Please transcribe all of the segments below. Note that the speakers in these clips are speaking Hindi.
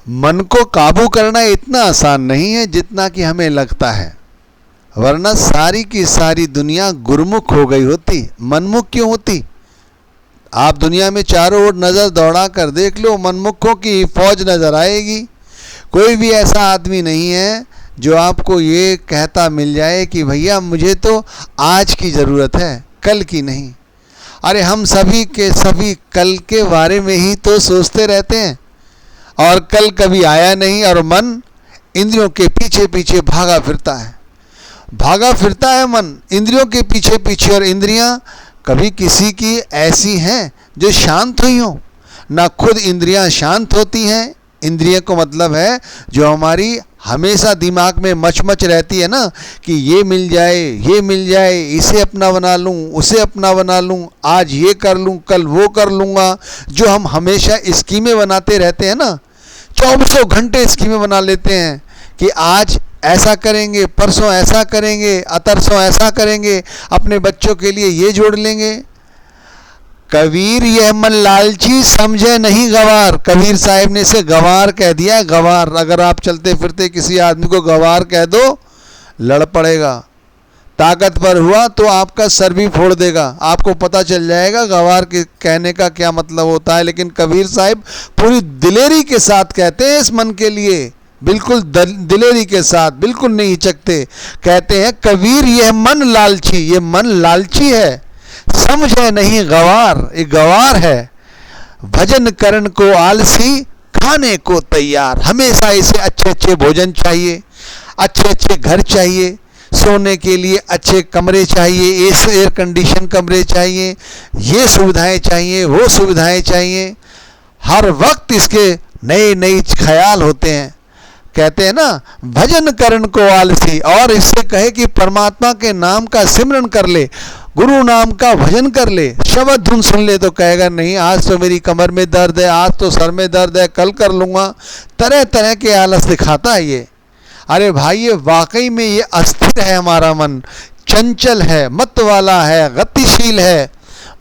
मन को काबू करना इतना आसान नहीं है जितना कि हमें लगता है, वरना सारी की सारी दुनिया गुरमुख हो गई होती, मनमुख क्यों होती। आप दुनिया में चारों ओर नज़र दौड़ा कर देख लो, मनमुखों की फौज नज़र आएगी। कोई भी ऐसा आदमी नहीं है जो आपको ये कहता मिल जाए कि भैया मुझे तो आज की ज़रूरत है, कल की नहीं। अरे हम सभी के सभी कल के बारे में ही तो सोचते रहते हैं, और कल कभी आया नहीं, और मन इंद्रियों के पीछे पीछे भागा फिरता है मन इंद्रियों के पीछे पीछे। और इंद्रियां कभी किसी की ऐसी हैं जो शांत हुई हो, ना खुद इंद्रियां शांत होती हैं। इंद्रिय को मतलब है जो हमारी हमेशा दिमाग में मच रहती है ना, कि ये मिल जाए, इसे अपना बना लूँ, उसे अपना बना लूँ, आज ये कर लूँ, कल वो कर लूँगा। जो हम हमेशा स्कीमें बनाते रहते हैं ना, 24 घंटे स्कीमें बना लेते हैं कि आज ऐसा करेंगे, परसों ऐसा करेंगे, अतरसों ऐसा करेंगे, अपने बच्चों के लिए ये जोड़ लेंगे। कबीर यह मन लालची समझे नहीं गवार। कबीर साहब ने इसे गवार कह दिया है, गवार। अगर आप चलते फिरते किसी आदमी को गवार कह दो, लड़ पड़ेगा। ताकतवर हुआ तो आपका सर भी फोड़ देगा, आपको पता चल जाएगा गवार के कहने का क्या मतलब होता है। लेकिन कबीर साहब पूरी दिलेरी के साथ कहते हैं इस मन के लिए, बिल्कुल दिलेरी के साथ, बिल्कुल नहीं हिचकते। कहते हैं कबीर यह मन लालची, ये मन लालची है, समझे नहीं गवार, ये गवार है। भजन करन को आलसी, खाने को तैयार। हमेशा इसे अच्छे अच्छे भोजन चाहिए, अच्छे अच्छे घर चाहिए, सोने के लिए अच्छे कमरे चाहिए, एयर कंडीशन कमरे चाहिए, ये सुविधाएं चाहिए, वो सुविधाएं चाहिए। हर वक्त इसके नए नए ख्याल होते हैं। कहते हैं ना भजन करन को आलसी, और इससे कहे कि परमात्मा के नाम का सिमरन कर ले, गुरु नाम का भजन कर ले, शब्द धुन सुन ले, तो कहेगा नहीं आज तो मेरी कमर में दर्द है, आज तो सर में दर्द है, कल कर लूँगा। तरह तरह के आलस दिखाता है ये। अरे भाई ये वाकई में ये अस्थिर है, हमारा मन चंचल है, मत वाला है, गतिशील है।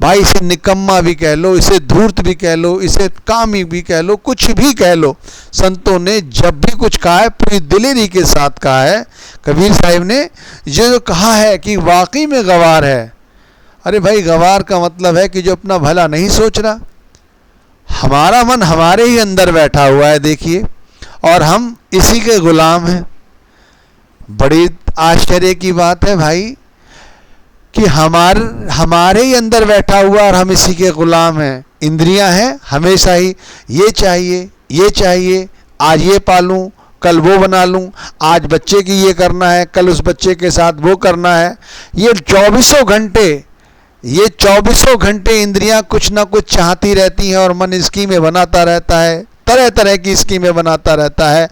भाई इसे निकम्मा भी कह लो, इसे धूर्त भी कह लो, इसे कामी भी कह लो, कुछ भी कह लो। संतों ने जब भी कुछ कहा है पूरी दिलेरी के साथ कहा है। कबीर साहिब ने जो कहा है कि वाकई में गवार है। अरे भाई गवार का मतलब है कि जो अपना भला नहीं सोच रहा। हमारा मन हमारे ही अंदर बैठा हुआ है देखिए, और हम इसी के गुलाम हैं। बड़ी आश्चर्य की बात है भाई कि हमारे ही अंदर बैठा हुआ और हम इसी के गुलाम हैं। इंद्रियां हैं हमेशा ही ये चाहिए, आज ये पालूं, कल वो बना लूं, आज बच्चे की ये करना है, कल उस बच्चे के साथ वो करना है। ये 24 घंटे इंद्रियां कुछ ना कुछ चाहती रहती हैं और मन स्कीमें बनाता रहता है, तरह तरह की स्कीमें बनाता रहता है।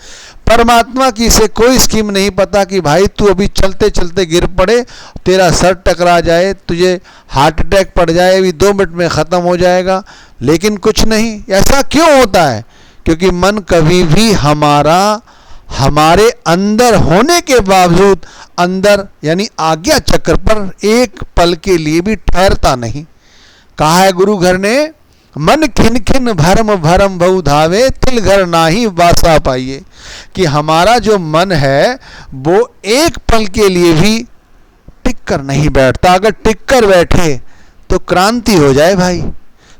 परमात्मा की इसे कोई स्कीम नहीं पता कि भाई तू अभी चलते चलते गिर पड़े, तेरा सर टकरा जाए, तुझे हार्ट अटैक पड़ जाए, अभी 2 मिनट में ख़त्म हो जाएगा। लेकिन कुछ नहीं। ऐसा क्यों होता है? क्योंकि मन कभी भी हमारे अंदर होने के बावजूद अंदर यानी आज्ञा चक्र पर एक पल के लिए भी ठहरता नहीं। कहा है गुरु घर ने, मन खिन खिन भरम भरम बहु धावे, तिल घर नाही वासा पाइए। कि हमारा जो मन है वो एक पल के लिए भी टिक कर नहीं बैठता। अगर टिक कर बैठे तो क्रांति हो जाए भाई।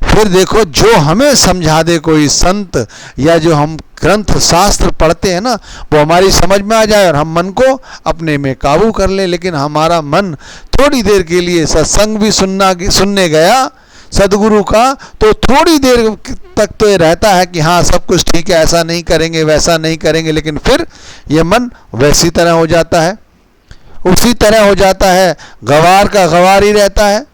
फिर देखो जो हमें समझा दे कोई संत या जो हम ग्रंथ शास्त्र पढ़ते हैं ना, वो हमारी समझ में आ जाए और हम मन को अपने में काबू कर ले। लेकिन हमारा मन थोड़ी देर के लिए सत्संग भी सुनने गया सदगुरु का, तो थोड़ी देर तक तो ये रहता है कि हाँ सब कुछ ठीक है, ऐसा नहीं करेंगे, वैसा नहीं करेंगे। लेकिन फिर ये मन वैसी तरह हो जाता है, उसी तरह हो जाता है, गवार का गवार ही रहता है।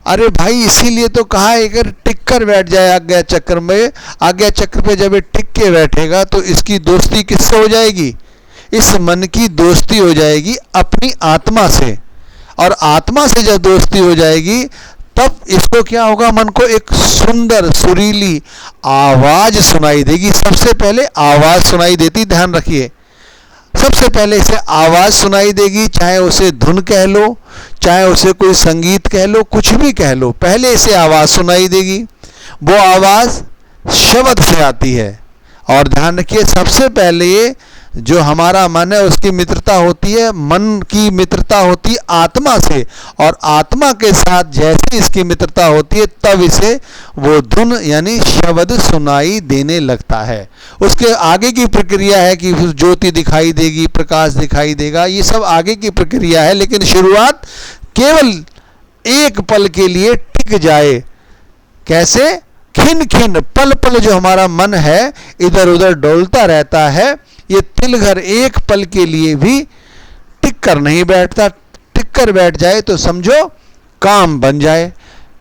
अरे भाई इसीलिए तो कहा है अगर टिक कर बैठ जाए आज्ञा चक्र में, आज्ञा चक्र पे जब ये टिक के बैठेगा तो इसकी दोस्ती किससे हो जाएगी? इस मन की दोस्ती हो जाएगी अपनी आत्मा से। और आत्मा से जब दोस्ती हो जाएगी तब इसको क्या होगा? मन को एक सुंदर सुरीली आवाज सुनाई देगी। सबसे पहले आवाज सुनाई देती, ध्यान रखिए, सबसे पहले इसे आवाज सुनाई देगी। चाहे उसे धुन कह लो, चाहे उसे कोई संगीत कह लो, कुछ भी कह लो, पहले इसे आवाज सुनाई देगी। वो आवाज शब्द से आती है और ध्यान रखिए, सबसे पहले जो हमारा मन है उसकी मित्रता होती है, मन की मित्रता होती है आत्मा से, और आत्मा के साथ जैसे इसकी मित्रता होती है तब इसे वो धुन यानी शब्द सुनाई देने लगता है। उसके आगे की प्रक्रिया है कि ज्योति दिखाई देगी, प्रकाश दिखाई देगा, ये सब आगे की प्रक्रिया है, लेकिन शुरुआत केवल एक पल के लिए टिक जाए। कैसे? खिन खिन पल पल जो हमारा मन है इधर उधर डोलता रहता है, ये तिलघर एक पल के लिए भी टिक कर नहीं बैठता। टिक कर बैठ जाए तो समझो काम बन जाए,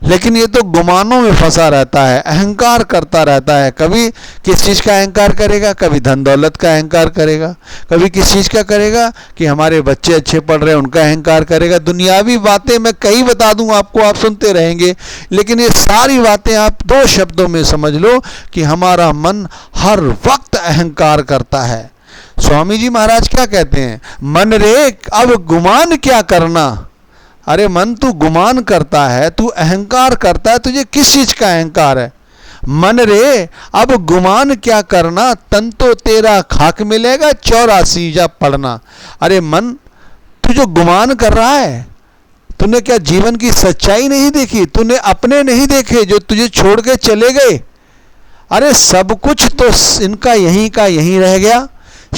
लेकिन ये तो गुमानों में फंसा रहता है, अहंकार करता रहता है। कभी किस चीज़ का अहंकार करेगा, कभी धन दौलत का अहंकार करेगा, कभी किस चीज़ का करेगा कि हमारे बच्चे अच्छे पढ़ रहे हैं उनका अहंकार करेगा। दुनियावी बातें मैं कई बता दूं आपको, आप सुनते रहेंगे, लेकिन ये सारी बातें आप 2 शब्दों में समझ लो कि हमारा मन हर वक्त अहंकार करता है। स्वामी जी महाराज क्या कहते हैं? मन रे अब गुमान क्या करना। अरे मन, तू गुमान करता है, तू अहंकार करता है, तुझे किस चीज का अहंकार है? मन रे अब गुमान क्या करना, तन तो तेरा खाक मिलेगा 84 जा पढ़ना। अरे मन, तू जो गुमान कर रहा है, तूने क्या जीवन की सच्चाई नहीं देखी? तूने अपने नहीं देखे जो तुझे छोड़ के चले गए? अरे सब कुछ तो इनका यहीं का यहीं रह गया,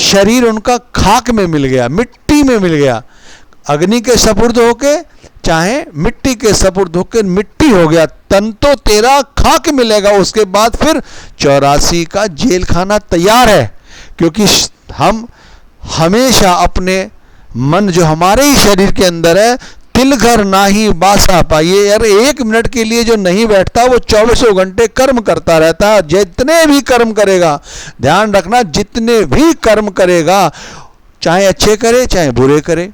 शरीर उनका खाक में मिल गया, मिट्टी में मिल गया, अग्नि के सपुर्द होके चाहे मिट्टी के सपुर्द होकर मिट्टी हो गया, तन तो तेरा खाक मिलेगा। उसके बाद फिर 84 का जेल खाना तैयार है, क्योंकि हम हमेशा अपने मन जो हमारे ही शरीर के अंदर है, तिलघर ना ही बासा पाइए। यार 1 मिनट के लिए जो नहीं बैठता वो 24 घंटे कर्म करता रहता है। जितने भी कर्म करेगा, ध्यान रखना, जितने भी कर्म करेगा, चाहे अच्छे करे चाहे बुरे करे,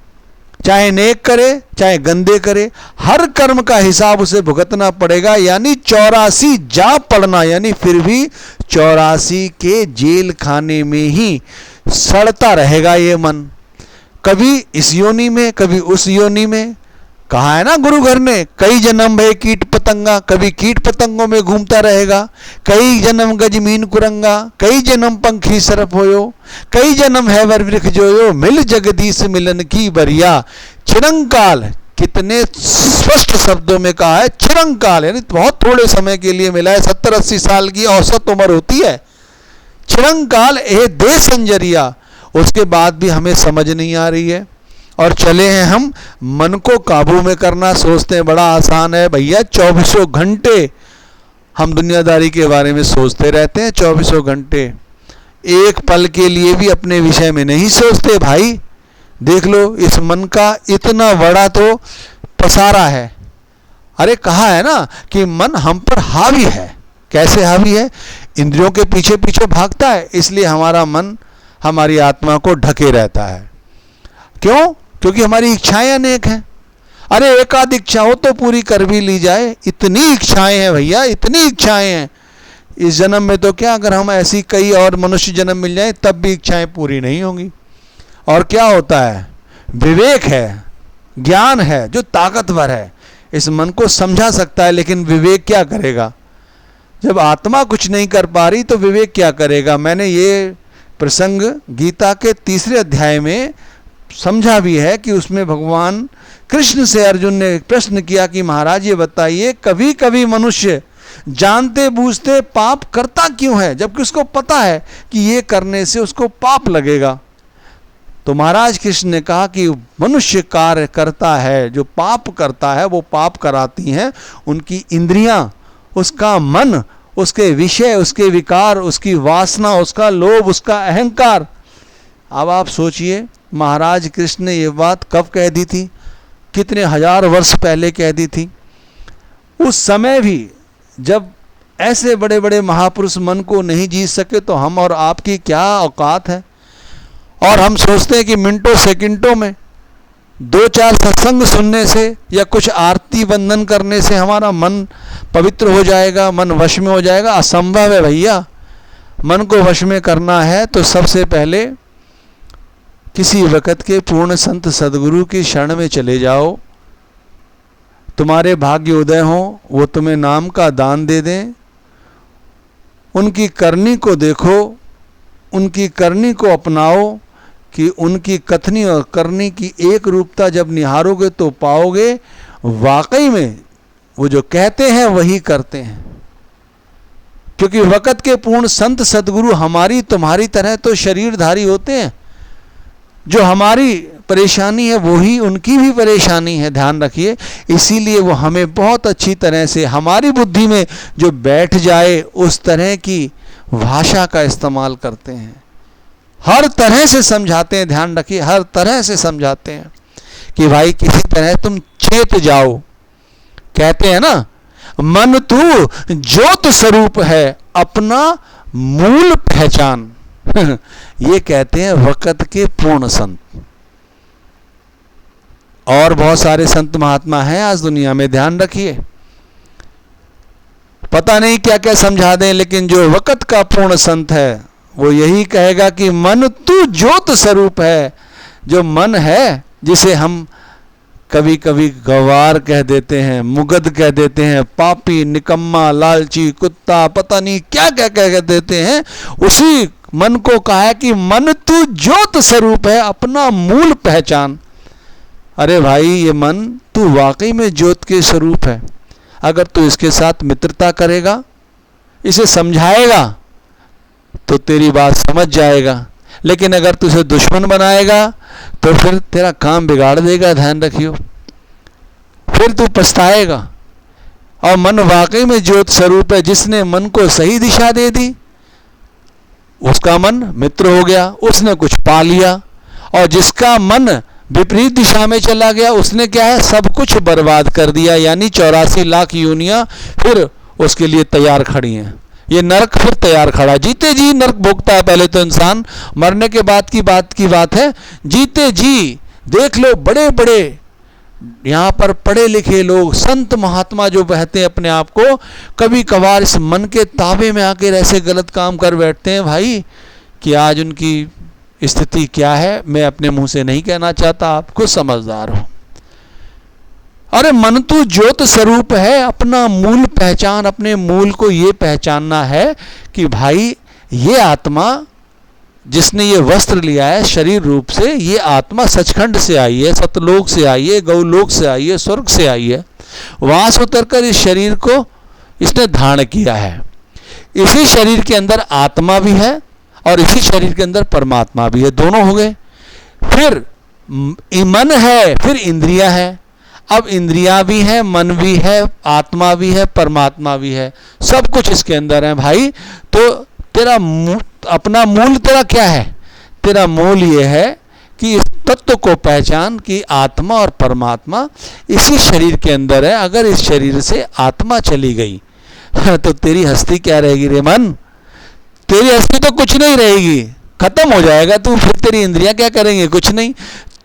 चाहे नेक करे चाहे गंदे करे, हर कर्म का हिसाब उसे भुगतना पड़ेगा। यानी 84 जा पड़ना, यानी फिर भी 84 के जेल खाने में ही सड़ता रहेगा ये मन, कभी इस योनि में कभी उस योनि में। कहा है ना गुरु घर ने, कई जन्म भय कीट पतंगा, कभी कीट पतंगों में घूमता रहेगा, कई जन्म गजमीन कुरंगा, कई जन्म पंखी सरफ होयो, कई जन्म है वर वृक्ष जोयो, मिल जगदीश मिलन की बरिया। चिरंकाल, कितने स्पष्ट शब्दों में कहा है चिरंकाल, यानी बहुत थोड़े समय के लिए मिला है। 70-80 साल की औसत उम्र होती है। चिरंकाल ए दे संजरिया, उसके बाद भी हमें समझ नहीं आ रही है, और चले हैं हम मन को काबू में करना। सोचते हैं बड़ा आसान है भैया, 24 घंटे हम दुनियादारी के बारे में सोचते रहते हैं। 24 घंटे एक पल के लिए भी अपने विषय में नहीं सोचते भाई। देख लो इस मन का इतना बड़ा तो पसारा है। अरे कहा है ना कि मन हम पर हावी है। कैसे हावी है? इंद्रियों के पीछे पीछे भागता है, इसलिए हमारा मन हमारी आत्मा को ढके रहता है। क्यों? क्योंकि हमारी इच्छाएं अनेक हैं। अरे एक आध इच्छा हो तो पूरी कर भी ली जाए, इतनी इच्छाएं हैं भैया, इतनी इच्छाएं हैं। इस जन्म में तो क्या, अगर हम ऐसी कई और मनुष्य जन्म मिल जाए तब भी इच्छाएं पूरी नहीं होंगी। और क्या होता है? विवेक है, ज्ञान है जो ताकतवर है, इस मन को समझा सकता है, लेकिन विवेक क्या करेगा? जब आत्मा कुछ नहीं कर पा रही तो विवेक क्या करेगा? मैंने ये प्रसंग गीता के 3 अध्याय में समझा भी है कि उसमें भगवान कृष्ण से अर्जुन ने प्रश्न किया कि महाराज ये बताइए, कभी कभी मनुष्य जानते बूझते पाप करता क्यों है, जबकि उसको पता है कि ये करने से उसको पाप लगेगा। तो महाराज कृष्ण ने कहा कि मनुष्य कार्य करता है, जो पाप करता है वो पाप कराती हैं उनकी इंद्रियां, उसका मन, उसके विषय, उसके विकार, उसकी वासना, उसका लोभ, उसका अहंकार। अब आप सोचिए महाराज कृष्ण ने ये बात कब कह दी थी? कितने हजार वर्ष पहले कह दी थी। उस समय भी जब ऐसे बड़े बड़े महापुरुष मन को नहीं जीत सके तो हम और आपकी क्या औकात है। और हम सोचते हैं कि मिनटों सेकंडों में 2-4 सत्संग सुनने से या कुछ आरती वंदन करने से हमारा मन पवित्र हो जाएगा, मन वश में हो जाएगा। असंभव है भैया। मन को वश में करना है तो सबसे पहले किसी वक़्त के पूर्ण संत सदगुरु की शरण में चले जाओ। तुम्हारे भाग्य उदय हो, वो तुम्हें नाम का दान दे दें। उनकी करनी को देखो, उनकी करनी को अपनाओ कि उनकी कथनी और करनी की एक रूपता जब निहारोगे तो पाओगे वाकई में वो जो कहते हैं वही करते हैं। क्योंकि वक़्त के पूर्ण संत सदगुरु हमारी तुम्हारी तरह तो शरीरधारी होते हैं। जो हमारी परेशानी है वही उनकी भी परेशानी है, ध्यान रखिए। इसीलिए वो हमें बहुत अच्छी तरह से हमारी बुद्धि में जो बैठ जाए उस तरह की भाषा का इस्तेमाल करते हैं, हर तरह से समझाते हैं। ध्यान रखिए, हर तरह से समझाते हैं कि भाई किसी तरह तुम चेत जाओ। कहते हैं ना, मन तू ज्योत स्वरूप है, अपना मूल पहचान। ये कहते हैं वक़्त के पूर्ण संत। और बहुत सारे संत महात्मा हैं आज दुनिया में, ध्यान रखिए। पता नहीं क्या क्या समझा दें, लेकिन जो वक़्त का पूर्ण संत है वो यही कहेगा कि मन तू ज्योत स्वरूप है। जो मन है, जिसे हम कभी कभी गवार कह देते हैं, मुगध कह देते हैं, पापी, निकम्मा, लालची, कुत्ता, पता नहीं क्या क्या कह देते हैं, उसी मन को कहा है कि मन तू ज्योत स्वरूप है, अपना मूल पहचान। अरे भाई, ये मन तू वाकई में ज्योत के स्वरूप है। अगर तू इसके साथ मित्रता करेगा, इसे समझाएगा, तो तेरी बात समझ जाएगा। लेकिन अगर तू इसे दुश्मन बनाएगा तो फिर तेरा काम बिगाड़ देगा, ध्यान रखियो। फिर तू पछताएगा। और मन वाकई में ज्योत स्वरूप है। जिसने मन को सही दिशा दे दी, उसका मन मित्र हो गया, उसने कुछ पा लिया। और जिसका मन विपरीत दिशा में चला गया, उसने क्या है, सब कुछ बर्बाद कर दिया। यानी 84 लाख योनियां फिर उसके लिए तैयार खड़ी हैं। ये नरक फिर तैयार खड़ा। जीते जी नरक भोगता है पहले तो इंसान, मरने के बाद की बात है। जीते जी देख लो, बड़े बड़े यहाँ पर पढ़े लिखे लोग, संत महात्मा जो बहते हैं अपने आप को, कभी कभार इस मन के ताबे में आकर ऐसे गलत काम कर बैठते हैं भाई, कि आज उनकी स्थिति क्या है मैं अपने मुंह से नहीं कहना चाहता, आप खुद समझदार हो। अरे मन तो ज्योत स्वरूप है, अपना मूल पहचान, अपने मूल को ये पहचानना है कि भाई ये आत्मा जिसने ये वस्त्र लिया है शरीर रूप से, ये आत्मा सचखंड से आई है, सतलोक से आई है, गौलोक से आई है, स्वर्ग से आई है। वहां से उतरकर इस शरीर को इसने धारण किया है। इसी शरीर के अंदर आत्मा भी है और इसी शरीर के अंदर परमात्मा भी है, दोनों हो गए। फिर मन है, फिर इंद्रियां है। अब इंद्रियां भी है, मन भी है, आत्मा भी है, परमात्मा भी है, सब कुछ इसके अंदर है भाई। तो तेरा अपना मूल तेरा क्या है? तेरा मूल ये है कि इस तत्व को पहचान कि आत्मा और परमात्मा इसी शरीर के अंदर है। अगर इस शरीर से आत्मा चली गई तो तेरी हस्ती क्या रहेगी रे मन? तेरी हस्ती तो कुछ नहीं रहेगी, खत्म हो जाएगा तू। फिर तेरी इंद्रियां क्या करेंगे? कुछ नहीं,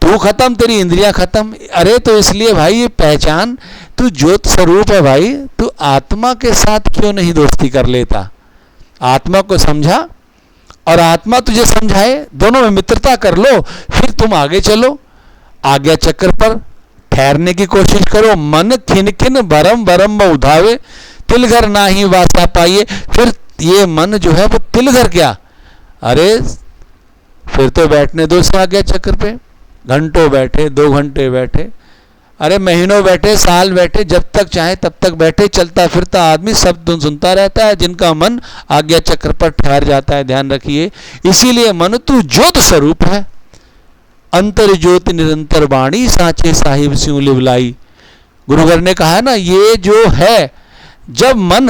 तू खत्म, तेरी इंद्रियां खत्म। अरे तो इसलिए भाई ये पहचान, तू ज्योत स्वरूप है भाई। तू आत्मा के साथ क्यों नहीं दोस्ती कर लेता? आत्मा को समझा और आत्मा तुझे समझाए, दोनों में मित्रता कर लो, फिर तुम आगे चलो। आज्ञा चक्र पर ठहरने की कोशिश करो। मन खिन खिन भरम भरम उधावे, तिलघर ना ही वासा पाइए। फिर ये मन जो है वो तिलघर क्या, अरे फिर तो बैठने दो इस आज्ञा चक्र पे। घंटों बैठे, 2 घंटे बैठे, अरे महीनों बैठे, साल बैठे, जब तक चाहे तब तक बैठे। चलता फिरता आदमी सब सुनता रहता है, जिनका मन आज्ञा चक्र पर ठहर जाता है। ध्यान रखिए, इसीलिए मन तू ज्योत स्वरूप है, अंतर ज्योति निरंतर वाणी, साचे साहिब स्यों लिवलाई। गुरुवर ने कहा है ना, ये जो है, जब मन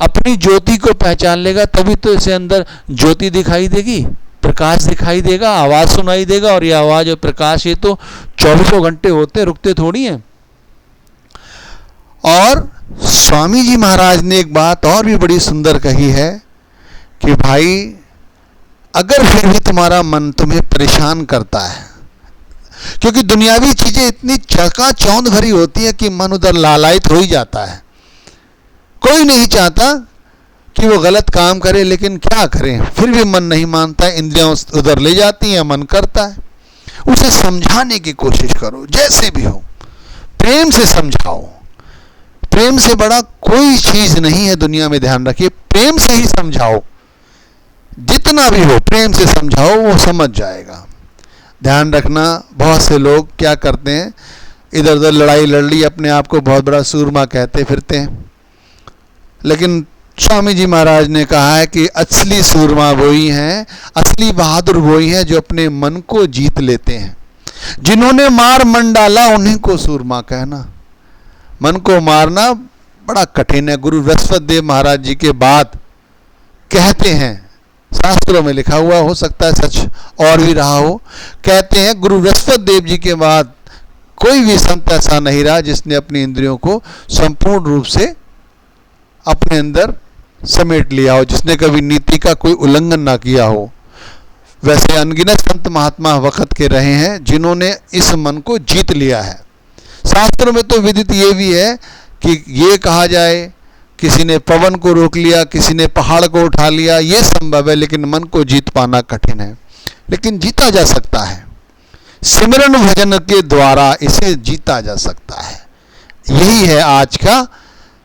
अपनी ज्योति को पहचान लेगा तभी तो इसे अंदर ज्योति दिखाई देगी, प्रकाश दिखाई देगा, आवाज सुनाई देगा। और ये आवाज और प्रकाश ये तो 24 घंटे होते, रुकते थोड़ी हैं। और स्वामी जी महाराज ने एक बात और भी बड़ी सुंदर कही है कि भाई अगर फिर भी तुम्हारा मन तुम्हें परेशान करता है, क्योंकि दुनियावी चीजें इतनी चकाचौंध भरी होती है कि मन उधर लालायित हो ही जाता है। कोई नहीं चाहता कि वो गलत काम करे, लेकिन क्या करें, फिर भी मन नहीं मानता, इंद्रियां उधर ले जाती हैं, मन करता है। उसे समझाने की कोशिश करो, जैसे भी हो, प्रेम से समझाओ। प्रेम से बड़ा कोई चीज नहीं है दुनिया में, ध्यान रखिए। प्रेम से ही समझाओ, जितना जितना भी हो प्रेम से समझाओ, वो समझ जाएगा। ध्यान रखना, बहुत से लोग क्या करते हैं, इधर उधर लड़ाई लड़ ली, अपने आप को बहुत बड़ा सूरमा कहते फिरते हैं। लेकिन स्वामी जी महाराज ने कहा है कि असली सूरमा वही हैं, असली बहादुर वही हैं जो अपने मन को जीत लेते हैं। जिन्होंने मार मन डाला उन्हीं को सूरमा कहना। मन को मारना बड़ा कठिन है। गुरु बृहस्पति देव महाराज जी के बाद कहते हैं, शास्त्रों में लिखा हुआ, हो सकता है सच और भी रहा हो, कहते हैं गुरु बृहस्पति देव जी के बाद कोई भी संत ऐसा नहीं रहा जिसने अपनी इंद्रियों को संपूर्ण रूप से अपने अंदर समेट लिया हो, जिसने कभी नीति का कोई उल्लंघन ना किया हो। वैसे अनगिनत संत महात्मा वक्त के रहे हैं जिन्होंने इस मन को जीत लिया है। शास्त्रों में तो विदित ये भी है कि ये कहा जाए, किसी ने पवन को रोक लिया, किसी ने पहाड़ को उठा लिया, ये संभव है, लेकिन मन को जीत पाना कठिन है। लेकिन जीता जा सकता है, सिमरन भजन के द्वारा इसे जीता जा सकता है। यही है आज का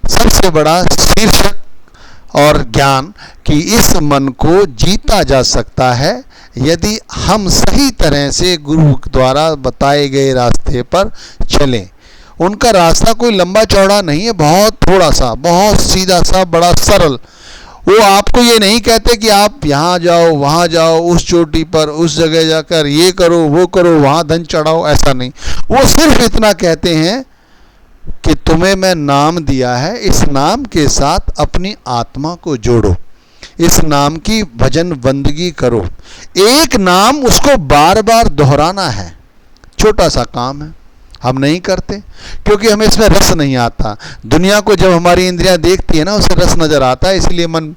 सबसे बड़ा शीर्षक और ज्ञान कि इस मन को जीता जा सकता है यदि हम सही तरह से गुरु द्वारा बताए गए रास्ते पर चलें। उनका रास्ता कोई लंबा चौड़ा नहीं है, बहुत थोड़ा सा, बहुत सीधा सा, बड़ा सरल। वो आपको ये नहीं कहते कि आप यहाँ जाओ, वहाँ जाओ, उस चोटी पर, उस जगह जाकर ये करो, वो करो, वहाँ धन चढ़ाओ, ऐसा नहीं। वो सिर्फ इतना कहते हैं कि तुम्हें मैं नाम दिया है, इस नाम के साथ अपनी आत्मा को जोड़ो, इस नाम की भजन बंदगी करो। एक नाम उसको बार बार दोहराना है। छोटा सा काम है, हम नहीं करते क्योंकि हमें इसमें रस नहीं आता। दुनिया को जब हमारी इंद्रियां देखती है ना, उसे रस नजर आता है, इसलिए मन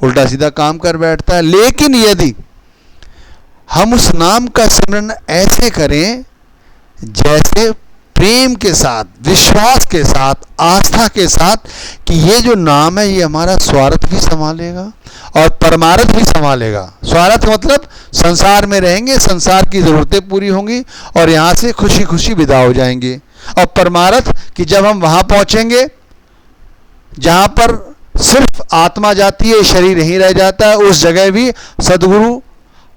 उल्टा सीधा काम कर बैठता है। लेकिन यदि हम उस नाम का स्मरण ऐसे करें जैसे प्रेम के साथ, विश्वास के साथ, आस्था के साथ कि ये जो नाम है ये हमारा स्वार्थ भी संभालेगा और परमार्थ भी संभालेगा। स्वार्थ मतलब संसार में रहेंगे, संसार की ज़रूरतें पूरी होंगी और यहाँ से खुशी खुशी विदा हो जाएंगे। और परमार्थ कि जब हम वहाँ पहुँचेंगे जहाँ पर सिर्फ आत्मा जाती है, शरीर यहीं रह जाता है, उस जगह भी सदगुरु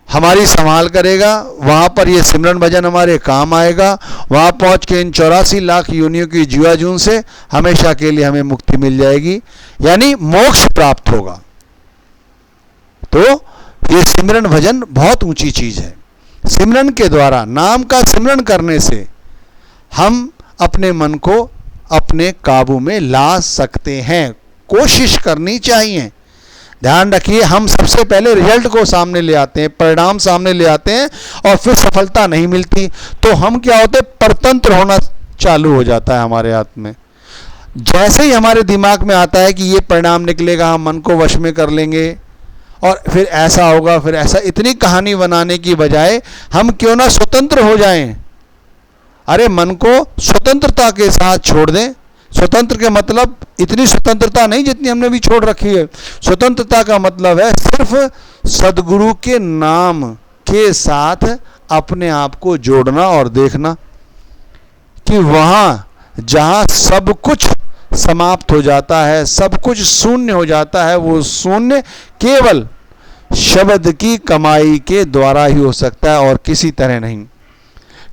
हमारी संभाल करेगा। वहाँ पर ये सिमरन भजन हमारे काम आएगा। वहाँ पहुँच के इन 84 लाख योनियों की जुआजून से हमेशा के लिए हमें मुक्ति मिल जाएगी, यानी मोक्ष प्राप्त होगा। तो ये सिमरन भजन बहुत ऊंची चीज़ है। सिमरन के द्वारा, नाम का सिमरन करने से हम अपने मन को अपने काबू में ला सकते हैं। कोशिश करनी चाहिए। ध्यान रखिए, हम सबसे पहले रिजल्ट को सामने ले आते हैं, परिणाम सामने ले आते हैं और फिर सफलता नहीं मिलती तो हम क्या होते, परतंत्र होना चालू हो जाता है हमारे हाथ में। जैसे ही हमारे दिमाग में आता है कि ये परिणाम निकलेगा, हम मन को वश में कर लेंगे और फिर ऐसा होगा, फिर ऐसा, इतनी कहानी बनाने की बजाय हम क्यों ना स्वतंत्र हो जाएं। अरे मन को स्वतंत्रता के साथ छोड़ दें। स्वतंत्र के मतलब इतनी स्वतंत्रता नहीं जितनी हमने भी छोड़ रखी है। स्वतंत्रता का मतलब है सिर्फ सदगुरु के नाम के साथ अपने आप को जोड़ना और देखना कि वहाँ जहाँ सब कुछ समाप्त हो जाता है, सब कुछ शून्य हो जाता है, वो शून्य केवल शब्द की कमाई के द्वारा ही हो सकता है और किसी तरह नहीं।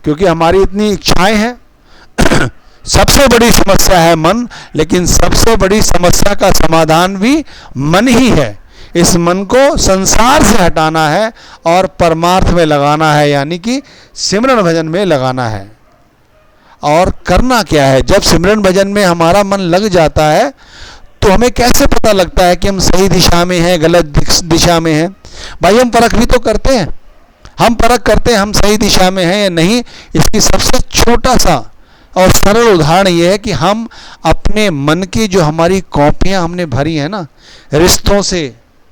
क्योंकि हमारी इतनी इच्छाएं हैं। सबसे बड़ी समस्या है मन, लेकिन सबसे बड़ी समस्या का समाधान भी मन ही है। इस मन को संसार से हटाना है और परमार्थ में लगाना है, यानी कि सिमरन भजन में लगाना है। और करना क्या है, जब सिमरन भजन में हमारा मन लग जाता है तो हमें कैसे पता लगता है कि हम सही दिशा में हैं, गलत दिशा में हैं। भाई हम परख भी तो करते हैं, हम परख करते हैं हम सही दिशा में हैं या नहीं। इसकी सबसे छोटा सा और सरल उदाहरण ये है कि हम अपने मन की जो हमारी कॉपियाँ हमने भरी हैं ना, रिश्तों से,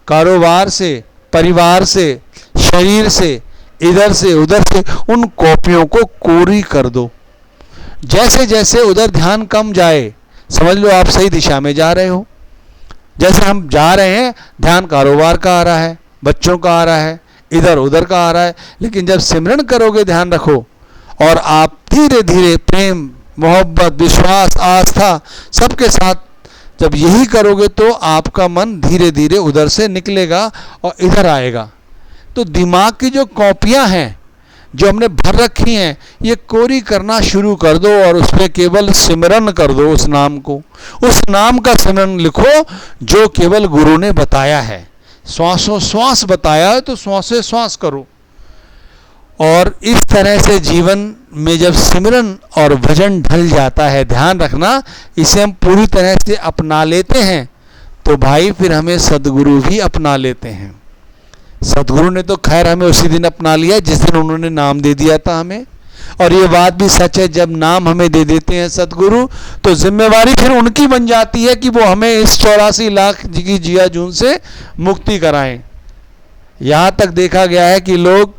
कारोबार से, परिवार से, शरीर से, इधर से उधर से, उन कॉपियों को कोरी कर दो। जैसे जैसे उधर ध्यान कम जाए, समझ लो आप सही दिशा में जा रहे हो। जैसे हम जा रहे हैं, ध्यान कारोबार का आ रहा है, बच्चों का आ रहा है, इधर उधर का आ रहा है। लेकिन जब सिमरन करोगे, ध्यान रखो, और आप धीरे धीरे प्रेम, मोहब्बत, विश्वास, आस्था सबके साथ जब यही करोगे तो आपका मन धीरे धीरे उधर से निकलेगा और इधर आएगा। तो दिमाग की जो कॉपियां हैं जो हमने भर रखी हैं, ये कोरी करना शुरू कर दो और उस पर केवल सिमरन कर दो उस नाम को। उस नाम का सिमरन लिखो जो केवल गुरु ने बताया है। श्वासों श्वास बताया है तो श्वासों श्वास करो। और इस तरह से जीवन में जब सिमरन और भजन ढल जाता है, ध्यान रखना, इसे हम पूरी तरह से अपना लेते हैं तो भाई फिर हमें सदगुरु भी अपना लेते हैं। सदगुरु ने तो खैर हमें उसी दिन अपना लिया जिस दिन उन्होंने नाम दे दिया था हमें। और ये बात भी सच है, जब नाम हमें दे देते हैं सदगुरु तो जिम्मेवारी फिर उनकी बन जाती है कि वो हमें इस 84 लाख की जिया जून से मुक्ति कराएं। यहाँ तक देखा गया है कि लोग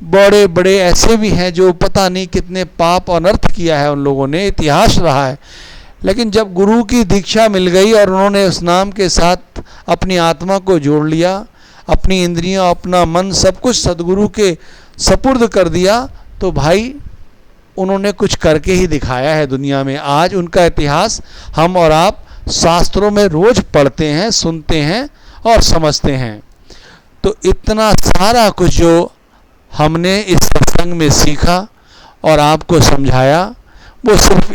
बड़े बड़े ऐसे भी हैं जो पता नहीं कितने पाप अनर्थ किया है उन लोगों ने, इतिहास रहा है, लेकिन जब गुरु की दीक्षा मिल गई और उन्होंने उस नाम के साथ अपनी आत्मा को जोड़ लिया, अपनी इंद्रियां, अपना मन, सब कुछ सदगुरु के सपुर्द कर दिया, तो भाई उन्होंने कुछ करके ही दिखाया है दुनिया में। आज उनका इतिहास हम और आप शास्त्रों में रोज पढ़ते हैं, सुनते हैं और समझते हैं। तो इतना सारा कुछ जो हमने इस सत्संग में सीखा और आपको समझाया, वो सिर्फ